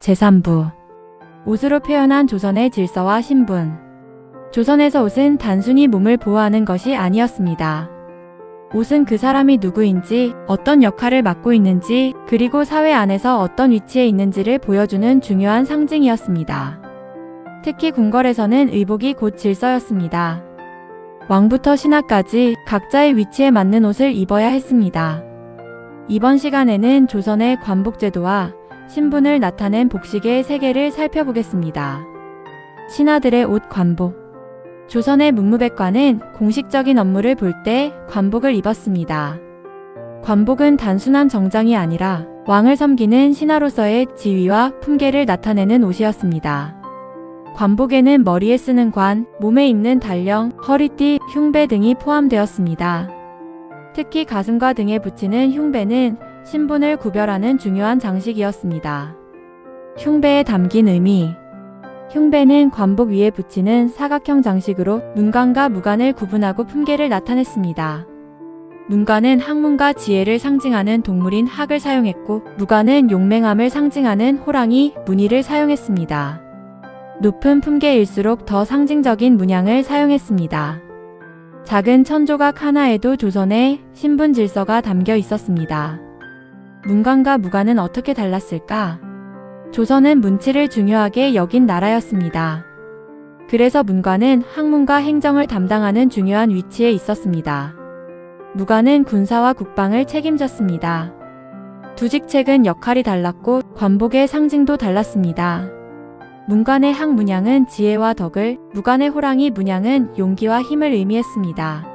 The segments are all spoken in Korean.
제3부 옷으로 표현한 조선의 질서와 신분. 조선에서 옷은 단순히 몸을 보호하는 것이 아니었습니다. 옷은 그 사람이 누구인지, 어떤 역할을 맡고 있는지, 그리고 사회 안에서 어떤 위치에 있는지를 보여주는 중요한 상징이었습니다. 특히 궁궐에서는 의복이 곧 질서였습니다. 왕부터 신하까지 각자의 위치에 맞는 옷을 입어야 했습니다. 이번 시간에는 조선의 관복제도와 신분을 나타낸 복식의 세계를 살펴보겠습니다. 신하들의 옷 관복. 조선의 문무백관은 공식적인 업무를 볼 때 관복을 입었습니다. 관복은 단순한 정장이 아니라 왕을 섬기는 신하로서의 지위와 품계를 나타내는 옷이었습니다. 관복에는 머리에 쓰는 관, 몸에 입는 달령, 허리띠, 흉배 등이 포함되었습니다. 특히 가슴과 등에 붙이는 흉배는 신분을 구별하는 중요한 장식이었습니다. 흉배에 담긴 의미. 흉배는 관복 위에 붙이는 사각형 장식으로 문관과 무관을 구분하고 품계를 나타냈습니다. 문관은 학문과 지혜를 상징하는 동물인 학을 사용했고, 무관은 용맹함을 상징하는 호랑이, 무늬를 사용했습니다. 높은 품계일수록 더 상징적인 문양을 사용했습니다. 작은 천조각 하나에도 조선의 신분 질서가 담겨 있었습니다. 문관과 무관은 어떻게 달랐을까? 조선은 문치를 중요하게 여긴 나라였습니다. 그래서 문관은 학문과 행정을 담당하는 중요한 위치에 있었습니다. 무관은 군사와 국방을 책임졌습니다. 두 직책은 역할이 달랐고 관복의 상징도 달랐습니다. 문관의 학 문양은 지혜와 덕을, 무관의 호랑이 문양은 용기와 힘을 의미했습니다.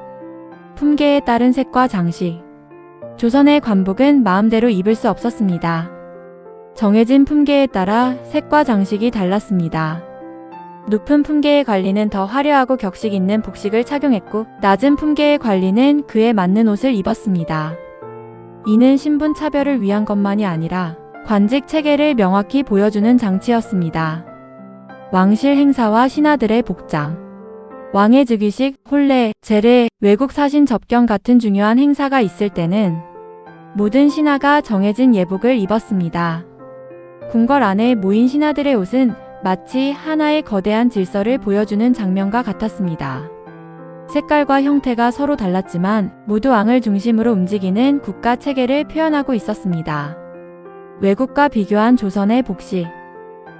품계에 따른 색과 장식. 조선의 관복은 마음대로 입을 수 없었습니다. 정해진 품계에 따라 색과 장식이 달랐습니다. 높은 품계의 관리는 더 화려하고 격식 있는 복식을 착용했고, 낮은 품계의 관리는 그에 맞는 옷을 입었습니다. 이는 신분 차별을 위한 것만이 아니라 관직 체계를 명확히 보여주는 장치였습니다. 왕실 행사와 신하들의 복장. 왕의 즉위식, 혼례, 제례, 외국 사신 접견 같은 중요한 행사가 있을 때는 모든 신하가 정해진 예복을 입었습니다. 궁궐 안에 모인 신하들의 옷은 마치 하나의 거대한 질서를 보여주는 장면과 같았습니다. 색깔과 형태가 서로 달랐지만 모두 왕을 중심으로 움직이는 국가 체계를 표현하고 있었습니다. 외국과 비교한 조선의 복식.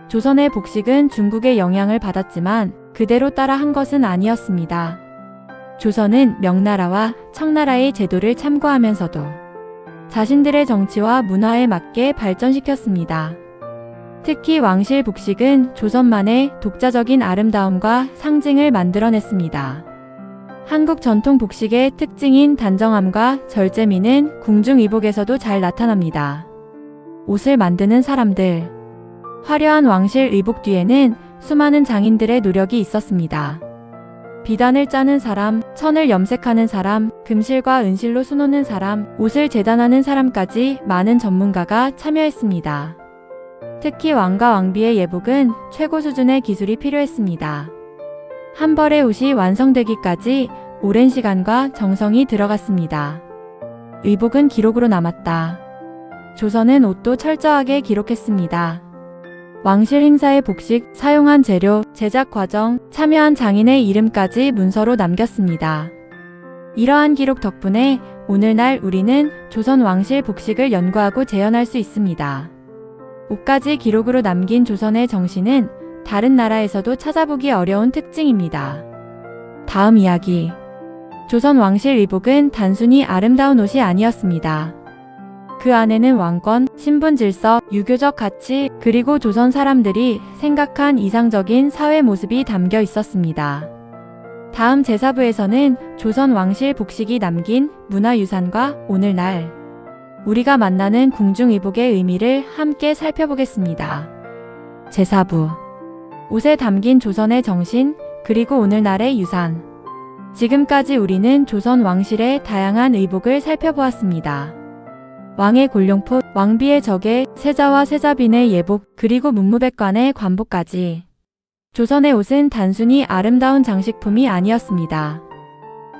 조선의 복식은 중국의 영향을 받았지만 그대로 따라한 것은 아니었습니다. 조선은 명나라와 청나라의 제도를 참고하면서도 자신들의 정치와 문화에 맞게 발전시켰습니다. 특히 왕실 복식은 조선만의 독자적인 아름다움과 상징을 만들어냈습니다. 한국 전통 복식의 특징인 단정함과 절제미는 궁중의복에서도 잘 나타납니다. 옷을 만드는 사람들. 화려한 왕실 의복 뒤에는 수많은 장인들의 노력이 있었습니다. 비단을 짜는 사람, 천을 염색하는 사람, 금실과 은실로 수놓는 사람, 옷을 재단하는 사람까지 많은 전문가가 참여했습니다. 특히 왕과 왕비의 예복은 최고 수준의 기술이 필요했습니다. 한 벌의 옷이 완성되기까지 오랜 시간과 정성이 들어갔습니다. 의복은 기록으로 남았다. 조선은 옷도 철저하게 기록했습니다. 왕실 행사의 복식, 사용한 재료, 제작 과정, 참여한 장인의 이름까지 문서로 남겼습니다. 이러한 기록 덕분에 오늘날 우리는 조선 왕실 복식을 연구하고 재현할 수 있습니다. 옷까지 기록으로 남긴 조선의 정신은 다른 나라에서도 찾아보기 어려운 특징입니다. 다음 이야기. 조선 왕실 의복은 단순히 아름다운 옷이 아니었습니다. 그 안에는 왕권, 신분 질서, 유교적 가치, 그리고 조선 사람들이 생각한 이상적인 사회 모습이 담겨 있었습니다. 다음 제4부에서는 조선 왕실 복식이 남긴 문화유산과 오늘날 우리가 만나는 궁중의복의 의미를 함께 살펴보겠습니다. 제4부. 옷에 담긴 조선의 정신, 그리고 오늘날의 유산. 지금까지 우리는 조선 왕실의 다양한 의복을 살펴보았습니다. 왕의 골룡포, 왕비의 저게, 세자와 세자빈의 예복, 그리고 문무백관의 관복까지. 조선의 옷은 단순히 아름다운 장식품이 아니었습니다.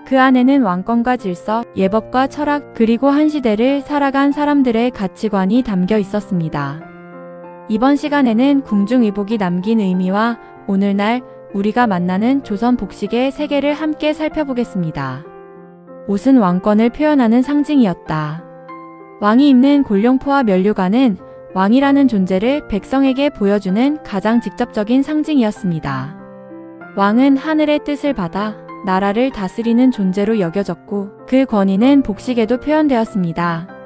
그 안에는 왕권과 질서, 예법과 철학, 그리고 한 시대를 살아간 사람들의 가치관이 담겨 있었습니다. 이번 시간에는 궁중의복이 남긴 의미와 오늘날 우리가 만나는 조선 복식의 세계를 함께 살펴보겠습니다. 옷은 왕권을 표현하는 상징이었다. 왕이 입는 골룡포와 면류관은 왕이라는 존재를 백성에게 보여주는 가장 직접적인 상징이었습니다. 왕은 하늘의 뜻을 받아 나라를 다스리는 존재로 여겨졌고 그 권위는 복식에도 표현되었습니다.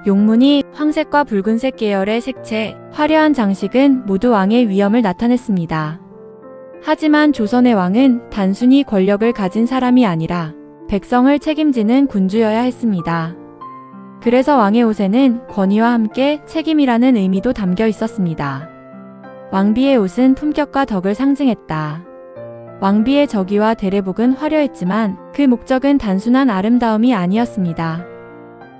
용문이 황색과 붉은색 계열의 색채, 화려한 장식은 모두 왕의 위엄을 나타냈습니다. 하지만 조선의 왕은 단순히 권력을 가진 사람이 아니라 백성을 책임지는 군주여야 했습니다. 그래서 왕의 옷에는 권위와 함께 책임이라는 의미도 담겨 있었습니다. 왕비의 옷은 품격과 덕을 상징했다. 왕비의 저기와 대례복은 화려했지만 그 목적은 단순한 아름다움이 아니었습니다.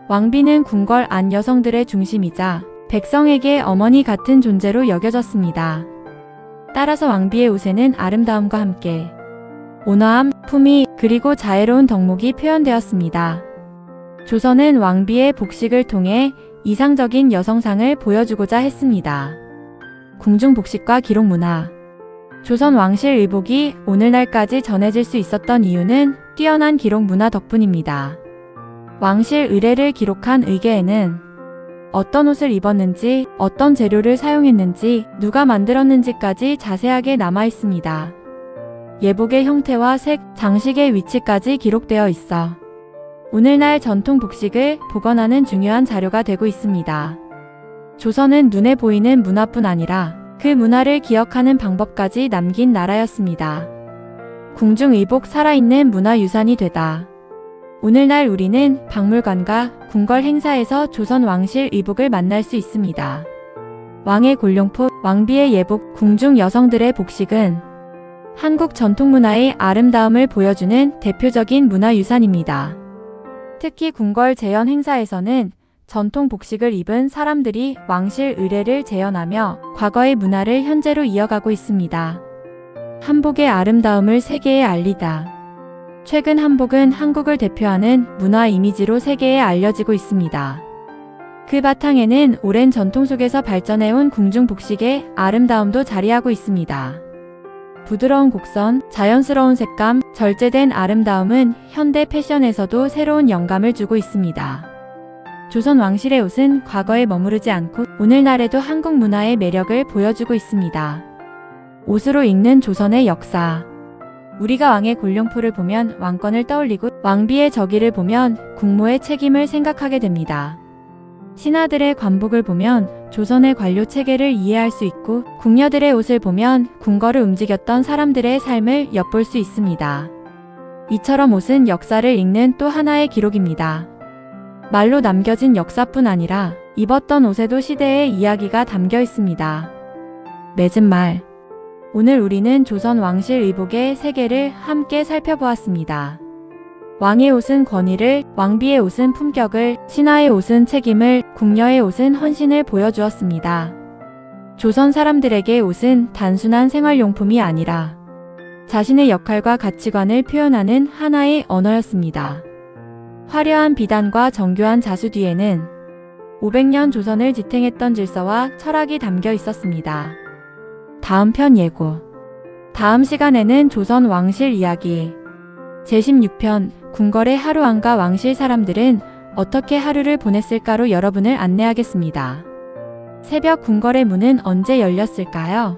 왕비는 궁궐 안 여성들의 중심이자 백성에게 어머니 같은 존재로 여겨졌습니다. 따라서 왕비의 옷에는 아름다움과 함께 온화함, 품위, 그리고 자애로운 덕목이 표현되었습니다. 조선은 왕비의 복식을 통해 이상적인 여성상을 보여주고자 했습니다. 궁중 복식과 기록 문화. 조선 왕실 의복이 오늘날까지 전해질 수 있었던 이유는 뛰어난 기록 문화 덕분입니다. 왕실 의례를 기록한 의궤에는 어떤 옷을 입었는지, 어떤 재료를 사용했는지, 누가 만들었는지까지 자세하게 남아 있습니다. 예복의 형태와 색, 장식의 위치까지 기록되어 있어 오늘날 전통 복식을 복원하는 중요한 자료가 되고 있습니다. 조선은 눈에 보이는 문화뿐 아니라 그 문화를 기억하는 방법까지 남긴 나라였습니다. 궁중의복 살아있는 문화유산이 되다. 오늘날 우리는 박물관과 궁궐 행사에서 조선 왕실 의복을 만날 수 있습니다. 왕의 골룡포, 왕비의 예복, 궁중 여성들의 복식은 한국 전통문화의 아름다움을 보여주는 대표적인 문화유산입니다. 특히 궁궐 재현 행사에서는 전통 복식을 입은 사람들이 왕실 의례를 재현하며 과거의 문화를 현재로 이어가고 있습니다. 한복의 아름다움을 세계에 알리다. 최근 한복은 한국을 대표하는 문화 이미지로 세계에 알려지고 있습니다. 그 바탕에는 오랜 전통 속에서 발전해온 궁중 복식의 아름다움도 자리하고 있습니다. 부드러운 곡선, 자연스러운 색감, 절제된 아름다움은 현대 패션에서도 새로운 영감을 주고 있습니다. 조선 왕실의 옷은 과거에 머무르지 않고 오늘날에도 한국 문화의 매력을 보여주고 있습니다. 옷으로 읽는 조선의 역사. 우리가 왕의 골룡포를 보면 왕권을 떠올리고 왕비의 저기를 보면 국모의 책임을 생각하게 됩니다. 신하들의 관복을 보면 조선의 관료 체계를 이해할 수 있고 궁녀들의 옷을 보면 궁궐을 움직였던 사람들의 삶을 엿볼 수 있습니다. 이처럼 옷은 역사를 읽는 또 하나의 기록입니다. 말로 남겨진 역사뿐 아니라 입었던 옷에도 시대의 이야기가 담겨 있습니다. 맺은 말. 오늘 우리는 조선 왕실 의복의 세계를 함께 살펴보았습니다. 왕의 옷은 권위를, 왕비의 옷은 품격을, 신하의 옷은 책임을, 궁녀의 옷은 헌신을 보여주었습니다. 조선 사람들에게 옷은 단순한 생활용품이 아니라 자신의 역할과 가치관을 표현하는 하나의 언어였습니다. 화려한 비단과 정교한 자수 뒤에는 500년 조선을 지탱했던 질서와 철학이 담겨 있었습니다. 다음 편 예고. 다음 시간에는 조선 왕실 이야기 제16편 궁궐의 하루안과 왕실 사람들은 어떻게 하루를 보냈을까로 여러분을 안내하겠습니다. 새벽 궁궐의 문은 언제 열렸을까요?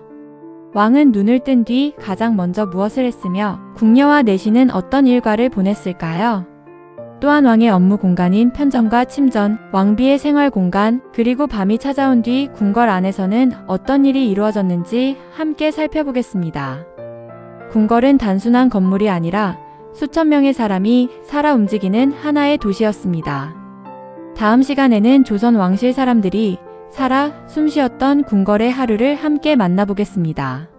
왕은 눈을 뜬 뒤 가장 먼저 무엇을 했으며 궁녀와 내시는 어떤 일과를 보냈을까요? 또한 왕의 업무 공간인 편전과 침전, 왕비의 생활 공간, 그리고 밤이 찾아온 뒤 궁궐 안에서는 어떤 일이 이루어졌는지 함께 살펴보겠습니다. 궁궐은 단순한 건물이 아니라 수천 명의 사람이 살아 움직이는 하나의 도시였습니다. 다음 시간에는 조선 왕실 사람들이 살아 숨쉬었던 궁궐의 하루를 함께 만나보겠습니다.